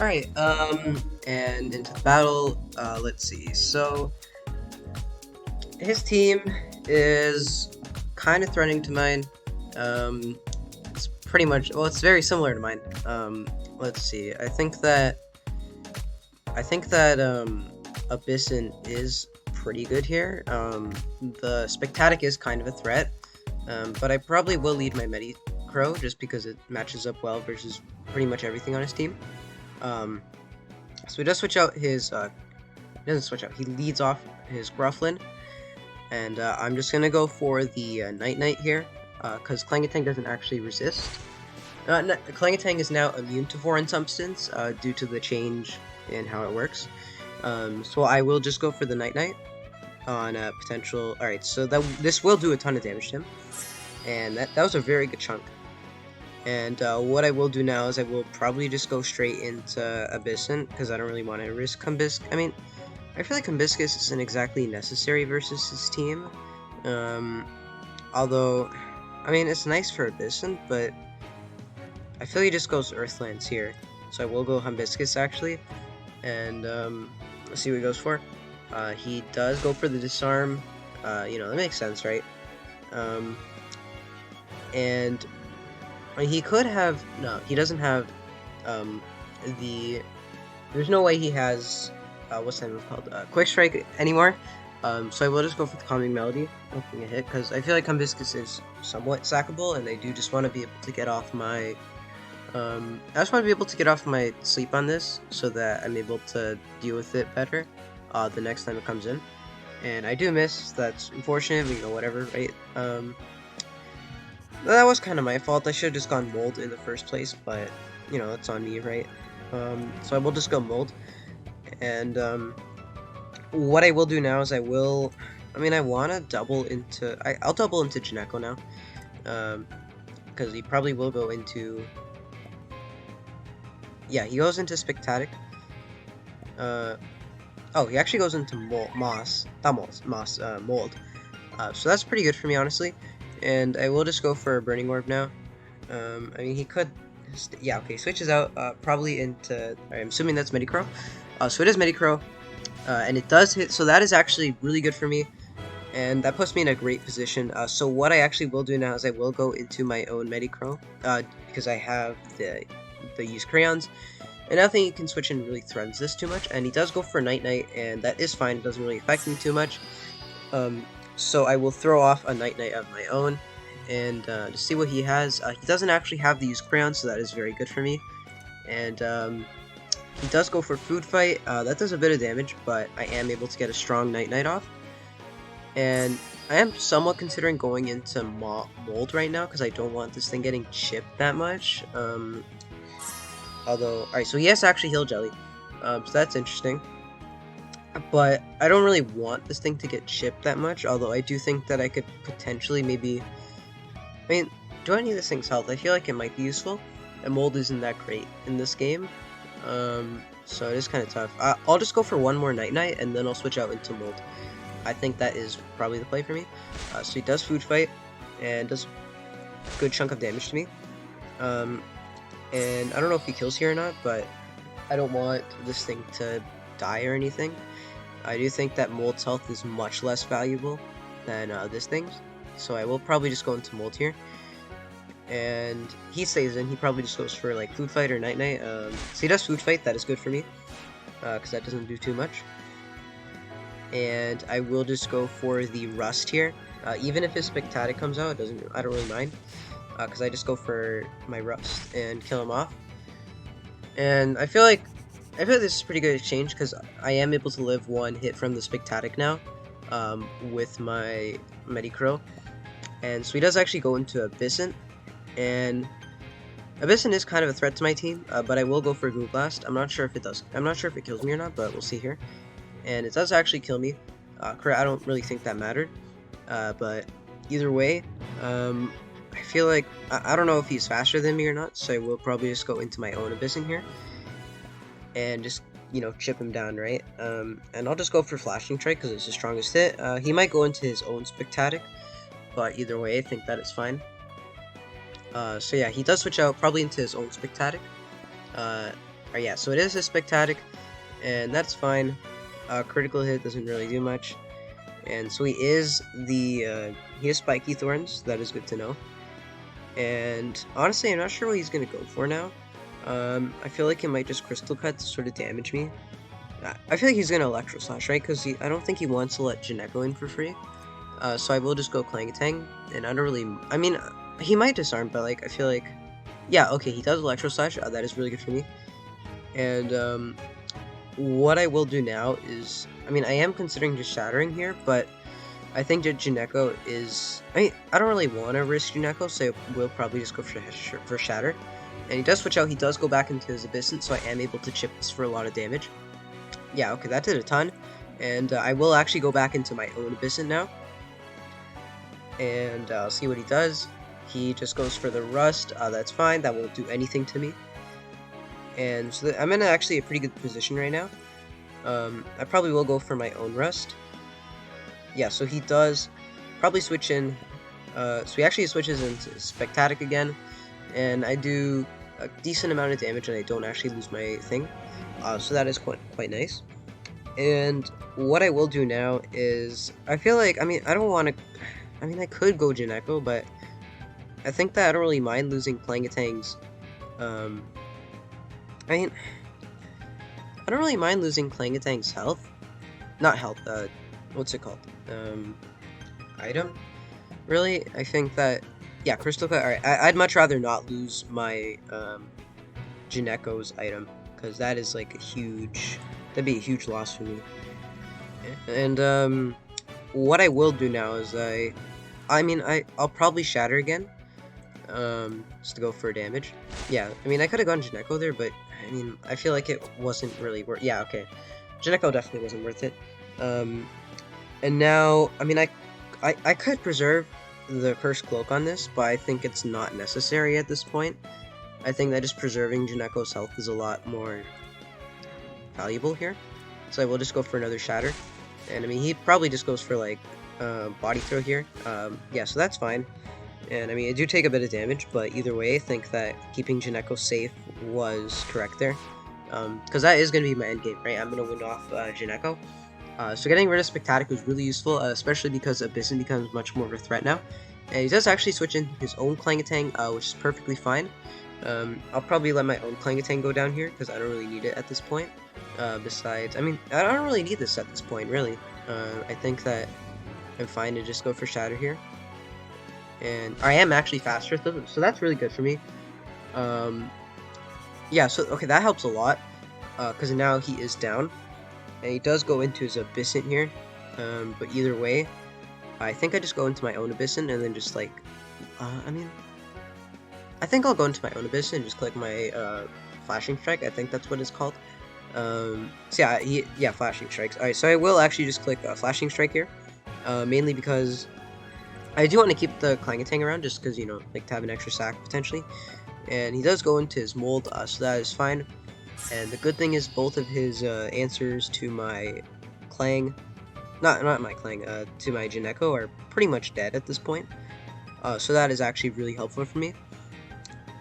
Alright, and into the battle, let's see. So, his team is kind of threatening to mine. It's pretty much, well, it's very similar to mine. Let's see. I think that Abyssin is pretty good here. The Spectatic is kind of a threat, but I probably will lead my Crow just because it matches up well versus pretty much everything on his team. Um, so he does switch out his, he doesn't switch out, he leads off his Grufflin, and I'm just gonna go for the Night here, because Clangatang doesn't actually resist. Clangatang is now immune to foreign substance, due to the change in how it works. So I will just go for the Night on a potential. Alright, so this will do a ton of damage to him, and that was a very good chunk. And what I will do now is I will probably just go straight into Abyssin, because I don't really want to risk Kumbiscus. I mean, I feel like Kumbiscus isn't exactly necessary versus his team. Although, I mean, it's nice for Abyssin, but I feel he just goes Earthlands here. So I will go Humbiscus, actually. And let's see what he goes for. He does go for the Disarm. That makes sense, right? And he could have, no, he doesn't have, there's no way he has, what's that move called, Quick Strike anymore, so I will just go for the Calming Melody, hoping a hit, because I feel like Hibiscus is somewhat sackable, and I do just want to be able to get off my, I just want to be able to get off my sleep on this, so that I'm able to deal with it better, the next time it comes in, and I do miss. That's unfortunate, but whatever, right? That was kind of my fault. I should have just gone Mold in the first place, but, it's on me, right? So I will just go Mold. And, what I will do now is I want to double into... I'll double into Djinneko now. Because he probably will go into... Yeah, he goes into Spectatic. Oh, he actually goes into Mold. So that's pretty good for me, honestly. And I will just go for a Burning Orb now. He could... Yeah, okay, switches out probably into... I'm assuming that's Medicrow. So it is Medicrow. And it does hit, so that is actually really good for me. And that puts me in a great position. So what I actually will do now is I will go into my own Medicrow. Because I have the use Crayons. And I don't think he can switch and really threatens this too much. And he does go for Night, and that is fine. It doesn't really affect me too much. So I will throw off a Night of my own, and to see what he has. He doesn't actually have the use Crayon, so that is very good for me. And he does go for Food Fight. That does a bit of damage, but I am able to get a strong Night off. And I am somewhat considering going into Mold right now, because I don't want this thing getting chipped that much. Alright, so he has actually Heal Jelly, so that's interesting. But I don't really want this thing to get chipped that much, although I do think that I could potentially maybe... do I need this thing's health? I feel like it might be useful, and Mold isn't that great in this game, so it is kind of tough. I'll just go for one more Night, and then I'll switch out into Mold. I think that is probably the play for me. So he does Food Fight, and does a good chunk of damage to me. And I don't know if he kills here or not, but I don't want this thing to die or anything. I do think that Mold's health is much less valuable than this thing's, so I will probably just go into Mold here. And he stays in. He probably just goes for like Food Fight or Night. So he does Food Fight. That is good for me, because that doesn't do too much. And I will just go for the Rust here. Even if his Spectatic comes out, I don't really mind, because I just go for my Rust and kill him off. And I feel like this is pretty good exchange, because I am able to live one hit from the Spectatic now, with my Medicrow. And so he does actually go into Abyssin, and Abyssin is kind of a threat to my team, but I will go for Goo Blast. I'm not sure if it kills me or not, but we'll see here. And it does actually kill me. I don't really think that mattered, but either way, I feel like, I don't know if he's faster than me or not, so I will probably just go into my own Abyssin here, and just, chip him down, right? And I'll just go for Flashing Strike, because it's the strongest hit. He might go into his own Spectatic, but either way, I think that is fine. So yeah, he does switch out, probably into his own Spectatic. Yeah, so it is a Spectatic, and that's fine. Critical hit doesn't really do much. And so he is he has Spiky Thorns, that is good to know. And honestly, I'm not sure what he's gonna go for now. I feel like he might just Crystal Cut to sort of damage me. I feel like he's gonna Electro Slash, right? Because I don't think he wants to let Djinneko in for free. So I will just go Clangatang, and I don't really... I mean, he might Disarm, but like, I feel like... Yeah, okay, he does Electro Slash, that is really good for me. And what I will do now is... I mean, I am considering just Shattering here, but I think that Djinneko is... I don't really want to risk Djinneko, so I will probably just go for Shatter. And he does switch out, he does go back into his Abyssant, so I am able to chip this for a lot of damage. Yeah, okay, that did a ton. And I will actually go back into my own Abyssant now. And I'll see what he does. He just goes for the Rust, that's fine, that won't do anything to me. And so I'm in actually a pretty good position right now. I probably will go for my own Rust. Yeah, so he does probably switch in, so he actually switches into Spectatic again, and I do a decent amount of damage and I don't actually lose my thing, so that is quite nice. And what I will do now is, I feel like, I mean, I don't want to, I mean, I could go Djinneko, but I think that I don't really mind losing Clangatang's, I mean, I don't really mind losing Clangatang's health, not health, what's it called, item, really. I think that, yeah, Crystal Cut, alright, I'd much rather not lose my, Djinneko's item, because that is like a huge, that'd be a huge loss for me. And what I will do now is I'll probably Shatter again, just to go for damage. Yeah, I mean, I could have gone Djinneko there, but I mean, I feel like it wasn't really worth. Yeah, okay, Djinneko definitely wasn't worth it. And now, I mean, I could preserve the Cursed Cloak on this, but I think it's not necessary at this point. I think that just preserving Djinneko's health is a lot more valuable here. So I will just go for another Shatter. And I mean, he probably just goes for like Body Throw here. Yeah, so that's fine. And I mean, I do take a bit of damage, but either way, I think that keeping Djinneko safe was correct there. Because that is going to be my end game, right? I'm going to win off Djinneko. So getting rid of Spectatic was really useful, especially because Abyssant becomes much more of a threat now. And he does actually switch in his own Clangatang, which is perfectly fine. I'll probably let my own Clangatang go down here, because I don't really need it at this point. Besides, I mean, I don't really need this at this point, really. I think that I'm fine to just go for Shatter here. And I am actually faster, so that's really good for me. Yeah, so, okay, that helps a lot, because now he is down. And he does go into his Abyssant here, but either way, I think I just go into my own Abyssant and then just like, I mean, I think I'll go into my own Abyssant and just click my Flashing Strike. I think that's what it's called. So yeah, Flashing Strikes. Alright, so I will actually just click Flashing Strike here, mainly because I do want to keep the Clangatang around, just because, you know, like to have an extra sack potentially. And he does go into his mold, so that is fine. And the good thing is both of his answers to my Clang, not my Clang, to my Djinneko are pretty much dead at this point. So that is actually really helpful for me.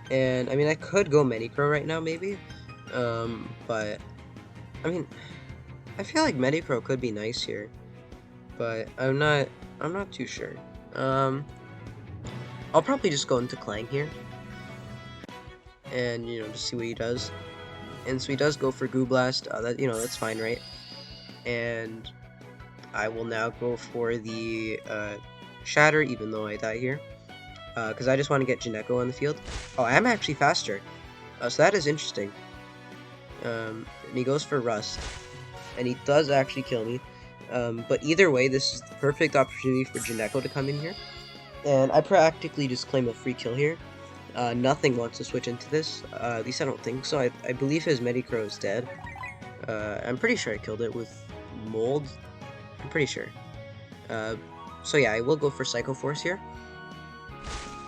And I mean, I could go Medicro right now maybe, but I mean, I feel like Medicro could be nice here, but I'm not too sure. I'll probably just go into Clang here, and you know, just see what he does. And so he does go for Goo Blast, that, you know, that's fine, right? And I will now go for the Shatter, even though I die here, because I just want to get Djinneko on the field. Oh, I am actually faster, so that is interesting. And he goes for Rust, and he does actually kill me. But either way, this is the perfect opportunity for Djinneko to come in here, and I practically just claim a free kill here. Nothing wants to switch into this, at least I don't think so. I believe his Medicro is dead. I'm pretty sure I killed it with Mold. I'm pretty sure. So yeah, I will go for Psycho Force here.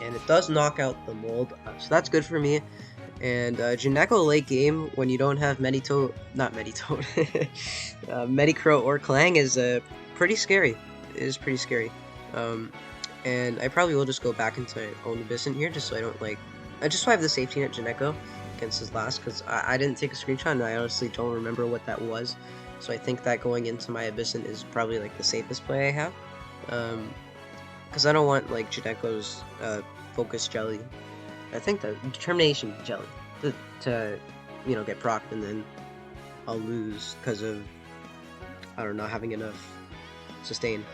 And it does knock out the Mold, so that's good for me. And Djinneko late game, when you don't have Medicro or Clang, is pretty scary. It is pretty scary. And I probably will just go back into my own Abyssant here, just so I don't like, just so I have the safety net Djinneko. against his last, because I didn't take a screenshot and I honestly don't remember what that was. So I think that going into my Abyssin is probably like the safest play I have. Because I don't want like Djinneko's focus jelly. I think the determination jelly to you know, get procced, and then I'll lose because of, I don't know, having enough sustain.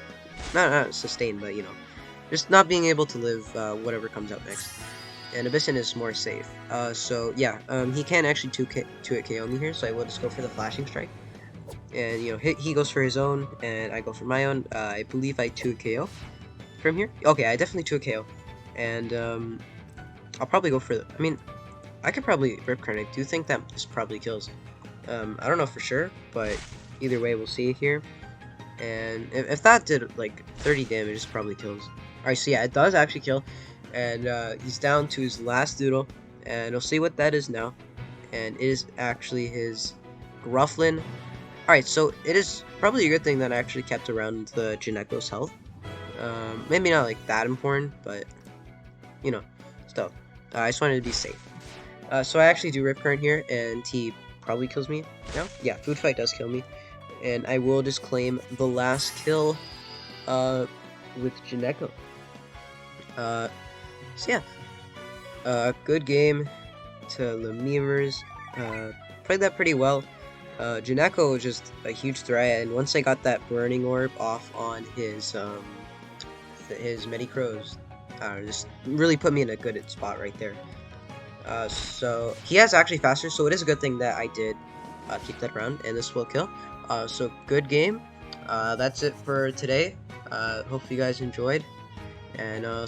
Not sustain, but you know, just not being able to live whatever comes out next. And Abyssin is more safe. So yeah, he can actually 2-hit KO me here, so I will just go for the flashing strike. And you know, he goes for his own, and I go for my own. I believe I 2-hit KO from here. Okay, I definitely 2-hit KO, and I'll probably go for the. I mean, I could probably Rip Current. I do think that this probably kills. I don't know for sure, but either way, we'll see here. And if that did like 30 damage, this probably kills. Alright, so yeah, it does actually kill. And he's down to his last Doodle. And we'll see what that is now. And it is actually his Grufflin. Alright, so it is probably a good thing that I actually kept around the Djinneko's health. Maybe not like that important, but you know, still. I just wanted to be safe. So I actually do Rip Current here, and he probably kills me. No? Yeah, Food Fight does kill me. And I will just claim the last kill with Djinneko. So yeah. Good game to the memers. Played that pretty well. Djinneko was just a huge threat, and once I got that Burning Orb off on his Medi-Crows, just really put me in a good spot right there. So he has actually faster, so it is a good thing that I did keep that around, and this will kill. So good game. That's it for today. Hope you guys enjoyed, and